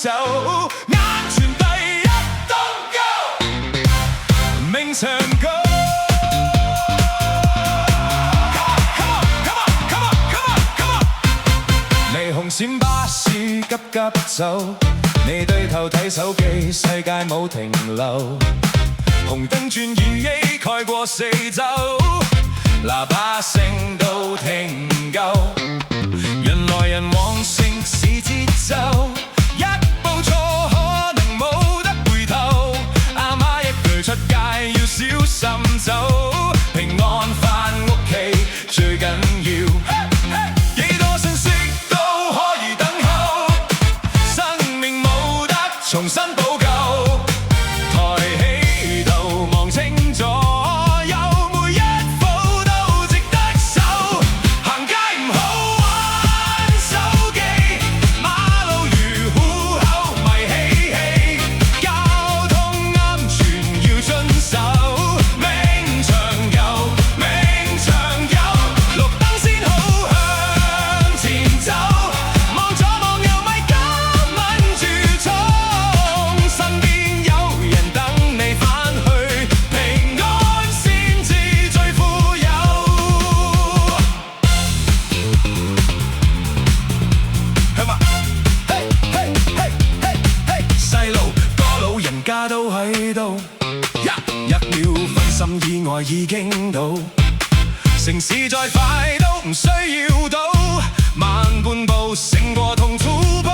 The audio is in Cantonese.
手，眼前第一don't go，明場高。霓虹閃巴士急急走，你低頭睇手機，世界冇停留。紅燈轉2A蓋過四周，喇叭聲都聽唔夠。人來人往城市節奏，一步錯可能冇得回頭。阿媽一句出街要小心走，平安返屋企最緊要。幾多信息都可以等候，生命冇得重新補救。抬起頭望清楚，有每一步都值得守。行街唔好玩手機，馬路如虎口迷嬉戲，交通安全要遵守。明場有，明場有，綠燈先好向前走。望左望右咪急吻住衝，身邊有人等你返去，平安先至最富有。係嘛？嘿嘿嘿嘿嘿，細路個老人家都喺度，1秒分心意外已經到。城市再快都唔需要賭，慢半步勝過同徒步。